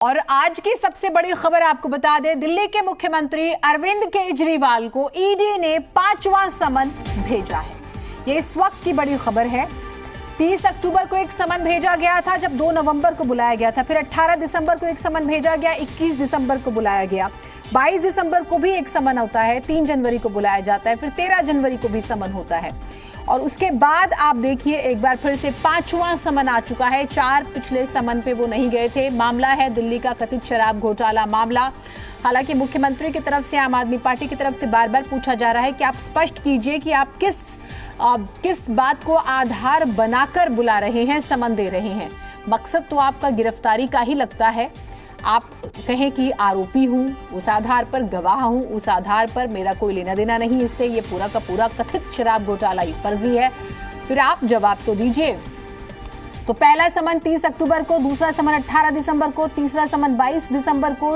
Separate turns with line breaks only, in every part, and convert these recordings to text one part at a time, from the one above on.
और आज की सबसे बड़ी खबर आपको बता दें, दिल्ली के मुख्यमंत्री अरविंद केजरीवाल को ईडी ने 5वां समन भेजा है। ये इस वक्त की बड़ी खबर है। 30 अक्टूबर को एक समन भेजा गया था, जब 2 नवंबर को बुलाया गया था। फिर 18 दिसंबर को एक समन भेजा गया, 21 दिसंबर को बुलाया गया, 22 दिसंबर को भी एक समन होता है, 3 जनवरी को बुलाया जाता है, फिर 13 जनवरी को भी समन होता है। और उसके बाद आप देखिए एक बार फिर से 5वां समन आ चुका है। 4 पिछले समन पे वो नहीं गए थे। मामला है दिल्ली का कथित शराब घोटाला मामला। हालांकि मुख्यमंत्री की तरफ से, आम आदमी पार्टी की तरफ से बार बार पूछा जा रहा है कि आप स्पष्ट कीजिए कि आप किस बात को आधार बनाकर बुला रहे हैं, समन दे रहे हैं। मकसद तो आपका गिरफ्तारी का ही लगता है। आप कहें कि आरोपी हूं, उस आधार पर गवाह हूं, उस आधार पर मेरा कोई लेना देना नहीं इससे, ये पूरा का पूरा कथित शराब घोटाला ही फर्जी है, फिर आप जवाब तो दीजिए। तो पहला समन 30 अक्टूबर को, दूसरा समन 18 दिसंबर को, तीसरा समन 22 दिसंबर को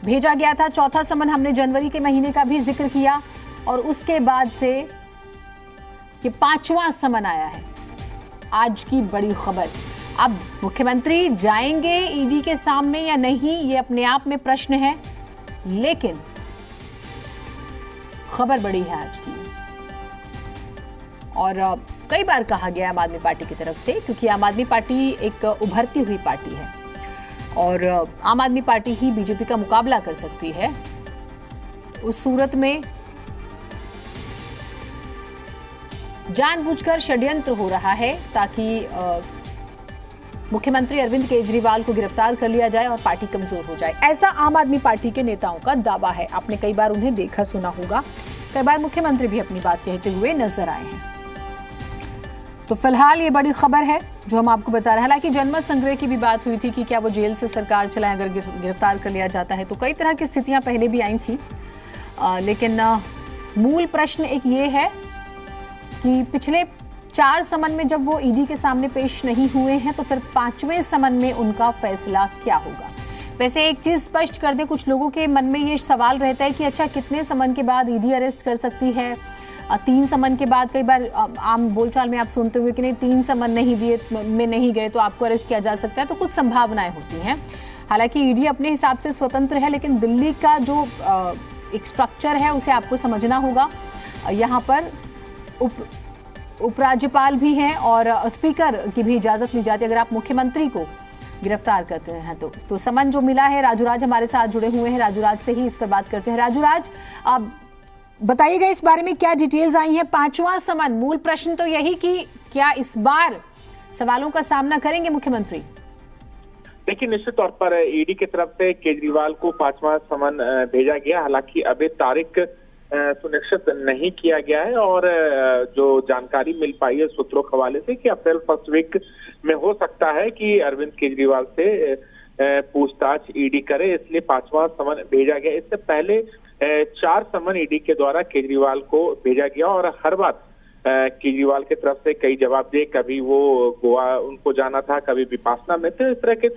भेजा गया था, चौथा समन हमने जनवरी के महीने का भी जिक्र किया, और उसके बाद से ये 5वां समन आया है। आज की बड़ी खबर। अब मुख्यमंत्री जाएंगे ईडी के सामने या नहीं, ये अपने आप में प्रश्न है, लेकिन खबर बड़ी है आज की। और कई बार कहा गया आम आदमी पार्टी की तरफ से, क्योंकि आम आदमी पार्टी एक उभरती हुई पार्टी है और आम आदमी पार्टी ही बीजेपी का मुकाबला कर सकती है। उस सूरत में जानबूझकर षड्यंत्र हो रहा है ताकि मुख्यमंत्री अरविंद केजरीवाल को गिरफ्तार कर लिया जाए और पार्टी कमजोर हो जाए। ऐसा आम आदमी पार्टी के नेताओं का दावा है। आपने कई बार उन्हें देखा सुना होगा, कई बार मुख्यमंत्री भी अपनी बात कहते हुए नजर आए हैं। तो फिलहाल ये बड़ी खबर है जो हम आपको बता रहे हैं। हालांकि जनमत संग्रह की भी बात हुई थी कि क्या वो जेल से सरकार चलाए अगर गिरफ्तार कर लिया जाता है, तो कई तरह की स्थितियां पहले भी आई थी। लेकिन मूल प्रश्न एक ये है कि पिछले 4 समन में जब वो ईडी के सामने पेश नहीं हुए हैं, तो फिर 5वें समन में उनका फैसला क्या होगा। वैसे एक चीज स्पष्ट कर दें, कुछ लोगों के मन में ये सवाल रहता है कि अच्छा कितने समन के बाद ईडी अरेस्ट कर सकती है। 3 समन के बाद, कई बार आम बोलचाल में आप सुनते हुए कि नहीं 3 समन नहीं दिए में नहीं गए तो आपको अरेस्ट किया जा सकता है, तो कुछ संभावनाएं होती हैं। हालांकि ईडी अपने हिसाब से स्वतंत्र है, लेकिन दिल्ली का जो एक स्ट्रक्चर है उसे आपको समझना होगा। यहाँ पर उपराज्यपाल भी हैं और स्पीकर की भी इजाजत ली जाती है अगर आप मुख्यमंत्री को गिरफ्तार करते हैं तो समन जो मिला है। राजूराज हमारे साथ जुड़े हुए हैं, राजूराज से ही इस पर बात करते हैं। राजूराज, आप बताइएगा इस बारे में क्या डिटेल्स आई हैं। 5वां समन, मूल प्रश्न तो यही कि क्या इस बार सवालों का सामना करेंगे मुख्यमंत्री?
देखिए, निश्चित तौर पर ईडी की तरफ से केजरीवाल को 5वां समन भेजा गया। हालांकि अभी तारीख सुनिश्चित नहीं किया गया है और जो जानकारी मिल पाई है सूत्रों के हवाले से कि अप्रैल फर्स्ट वीक में हो सकता है कि अरविंद केजरीवाल से पूछताछ ईडी करे, इसलिए 5वां समन भेजा गया। इससे पहले 4 समन ईडी के द्वारा केजरीवाल को भेजा गया और हर बार केजरीवाल की तरफ से कई जवाब दिए। कभी वो गोवा उनको जाना था, कभी विपासना में, तो इस तरह की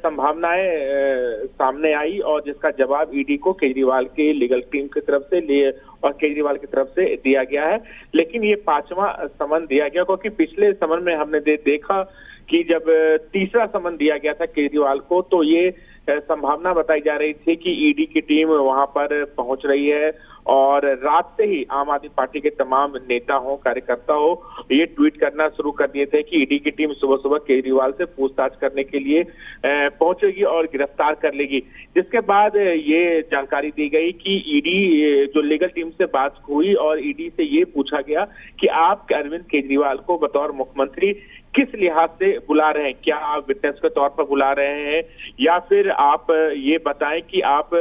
संभावनाएं सामने आई और जिसका जवाब ईडी को केजरीवाल की लीगल टीम की तरफ से लिए और केजरीवाल की तरफ से दिया गया है। लेकिन ये 5वां समन दिया गया क्योंकि पिछले समन में हमने देखा कि जब तीसरा समन दिया गया था केजरीवाल को, तो ये संभावना बताई जा रही थी कि ईडी की टीम वहां पर पहुंच रही है और रात से ही आम आदमी पार्टी के तमाम नेता हो, कार्यकर्ता हो, ये ट्वीट करना शुरू कर दिए थे कि ईडी की टीम सुबह सुबह केजरीवाल से पूछताछ करने के लिए पहुंचेगी और गिरफ्तार कर लेगी। जिसके बाद ये जानकारी दी गई कि ईडी जो लीगल टीम से बात हुई और ईडी से ये पूछा गया कि आप अरविंद केजरीवाल को बतौर मुख्यमंत्री किस लिहाज से बुला रहे हैं, क्या आप विटनेस के तौर पर बुला रहे हैं या फिर आप ये बताएं कि आप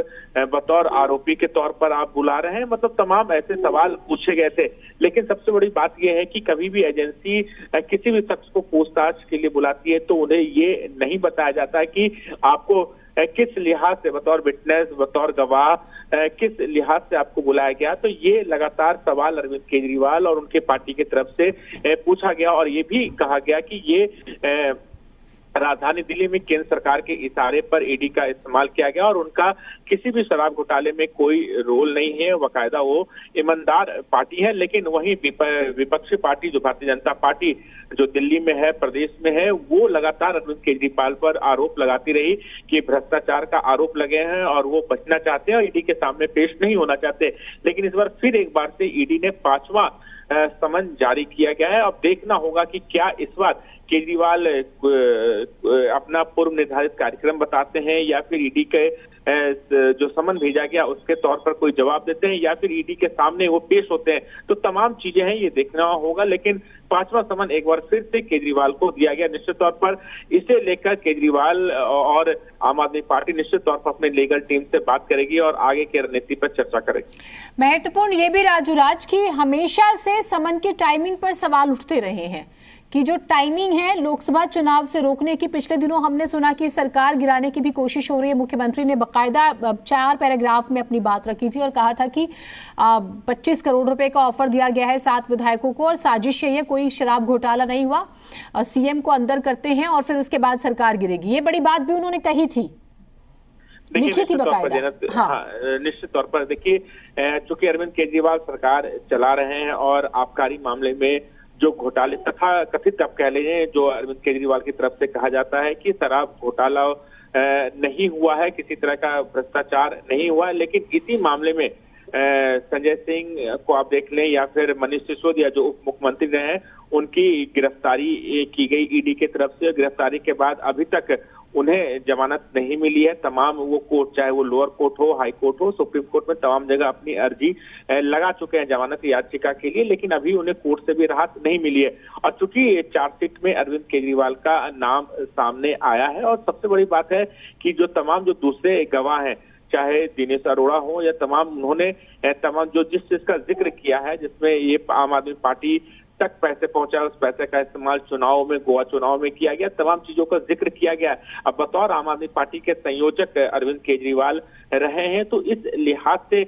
बतौर आरोपी के तौर पर आप बुला रहे हैं। मतलब तमाम ऐसे सवाल पूछे गए थे। लेकिन सबसे बड़ी बात यह है कि कभी भी एजेंसी किसी भी शख्स को पूछताछ के लिए बुलाती है तो उन्हें ये नहीं बताया जाता कि आपको किस लिहाज से बतौर विटनेस, बतौर गवाह किस लिहाज से आपको बुलाया गया। तो ये लगातार सवाल अरविंद केजरीवाल और उनके पार्टी की तरफ से पूछा गया और ये भी कहा गया कि ये राजधानी दिल्ली में केंद्र सरकार के इशारे पर ईडी का इस्तेमाल किया गया और उनका किसी भी शराब घोटाले में कोई रोल नहीं है। बाकायदा वो ईमानदार पार्टी है। लेकिन वहीं विपक्षी पार्टी जो भारतीय जनता पार्टी जो दिल्ली में है, प्रदेश में है, वो लगातार अरविंद केजरीवाल पर आरोप लगाती रही कि भ्रष्टाचार का आरोप लगे हैं और वो बचना चाहते हैं और ईडी के सामने पेश नहीं होना चाहते। लेकिन इस बार फिर एक बार से ईडी ने 5वां समन जारी किया गया है। अब देखना होगा कि क्या इस बार केजरीवाल अपना पूर्व निर्धारित कार्यक्रम बताते हैं या फिर ईडी के जो समन भेजा गया उसके तौर पर कोई जवाब देते हैं या फिर ईडी के सामने वो पेश होते हैं। तो तमाम चीजें हैं, ये देखना होगा। लेकिन 5वां समन एक बार फिर से केजरीवाल को दिया गया। निश्चित तौर पर इसे लेकर केजरीवाल और आम आदमी पार्टी निश्चित तौर पर अपने लीगल टीम से बात करेगी और आगे की रणनीति पर चर्चा करेगी।
महत्वपूर्ण ये भी राजूराज की हमेशा से समन की टाइमिंग पर सवाल उठते रहे हैं कि जो टाइमिंग है लोकसभा चुनाव से रोकने की, पिछले दिनों हमने सुना कि सरकार गिराने की भी कोशिश हो रही है। मुख्यमंत्री ने बाकायदा 4 पैराग्राफ में अपनी बात रखी थी और कहा था कि 25 करोड़ रुपए का ऑफर दिया गया है 7 विधायकों को और साजिश है, ये कोई शराब घोटाला नहीं हुआ, सीएम को अंदर करते हैं और फिर उसके बाद सरकार गिरेगी। ये बड़ी बात भी उन्होंने कही थी, लिखी थी बाकायदा।
हाँ, निश्चित तौर पर देखिए, चूंकि अरविंद केजरीवाल सरकार चला रहे हैं और आबकारी मामले में जो घोटाले तथा कथित आप कह लीजिए जो अरविंद केजरीवाल की तरफ से कहा जाता है कि शराब घोटाला नहीं हुआ है, किसी तरह का भ्रष्टाचार नहीं हुआ है। लेकिन इसी मामले में संजय सिंह को आप देख लें या फिर मनीष सिसोदिया जो उप मुख्यमंत्री रहे हैं, उनकी गिरफ्तारी की गई ईडी की तरफ से। गिरफ्तारी के बाद अभी तक उन्हें जमानत नहीं मिली है। तमाम वो कोर्ट, चाहे वो लोअर कोर्ट हो, हाई कोर्ट हो, सुप्रीम कोर्ट में तमाम जगह अपनी अर्जी लगा चुके हैं जमानत याचिका के लिए, लेकिन अभी उन्हें कोर्ट से भी राहत नहीं मिली है। और चूंकि चार्जशीट में अरविंद केजरीवाल का नाम सामने आया है और सबसे बड़ी बात है कि जो तमाम जो दूसरे गवाह हैं, चाहे दिनेश अरोड़ा हो या उन्होंने तमाम जो जिस चीज का जिक्र किया है जिसमें ये आम आदमी पार्टी तक पैसे पहुंचा, उस पैसे का इस्तेमाल चुनाव में, गोवा चुनाव में किया गया, तमाम चीजों का जिक्र किया गया। अब बतौर आम आदमी पार्टी के संयोजक अरविंद केजरीवाल रहे हैं, तो इस लिहाज से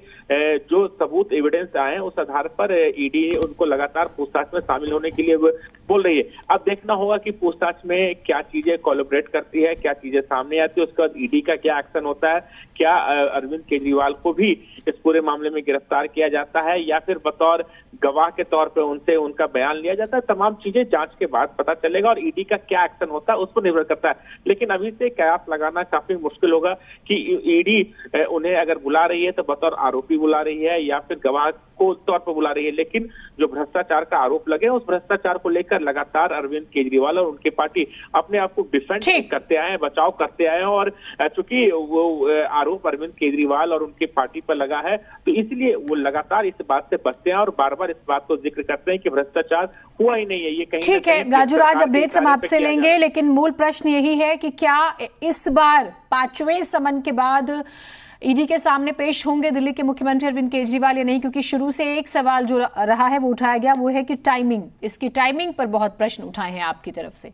जो सबूत एविडेंस आए हैं उस आधार पर ईडी उनको लगातार पूछताछ में शामिल होने के लिए बोल रही है। अब देखना होगा कि पूछताछ में क्या चीजें कोलैबोरेट करती है, क्या चीजें सामने आती है, उसके बाद ईडी का क्या एक्शन होता है, क्या अरविंद केजरीवाल को भी इस पूरे मामले में गिरफ्तार किया जाता है या फिर बतौर गवाह के तौर पे उनसे उनका बयान लिया जाता है। तमाम चीजें जांच के बाद पता चलेगा और ईडी का क्या एक्शन होता है उस पर निर्भर करता है। लेकिन अभी से कयास लगाना काफी मुश्किल होगा कि ईडी उन्हें अगर बुला रही है तो बतौर आरोपी बुला रही है या फिर गवाह को तौर पर बुला रही है। लेकिन जो भ्रष्टाचार का आरोप लगे उस भ्रष्टाचार को लेकर लगातार अरविंद केजरीवाल और उनकी पार्टी अपने आप को डिफेंड करते आए, बचाव करते आए और चूंकि वो आरोप अरविंद केजरीवाल और उनकी पार्टी पर लगा है तो इसलिए वो लगातार इस बात से बचते हैं और बार बार इस बात को जिक्र करते हैं कि भ्रष्टाचार हुआ ही नहीं है। ये कहीं
ठीक है राजूराज, अपडेट हम आपसे लेंगे, लेकिन मूल प्रश्न यही है कि क्या इस बार 5वें समन के बाद ईडी के सामने पेश होंगे दिल्ली के मुख्यमंत्री अरविंद केजरीवाल या नहीं? क्योंकि शुरू से एक सवाल जो रहा है वो उठाया गया, वो है कि टाइमिंग, इसकी टाइमिंग पर बहुत प्रश्न उठाए हैं आपकी तरफ से।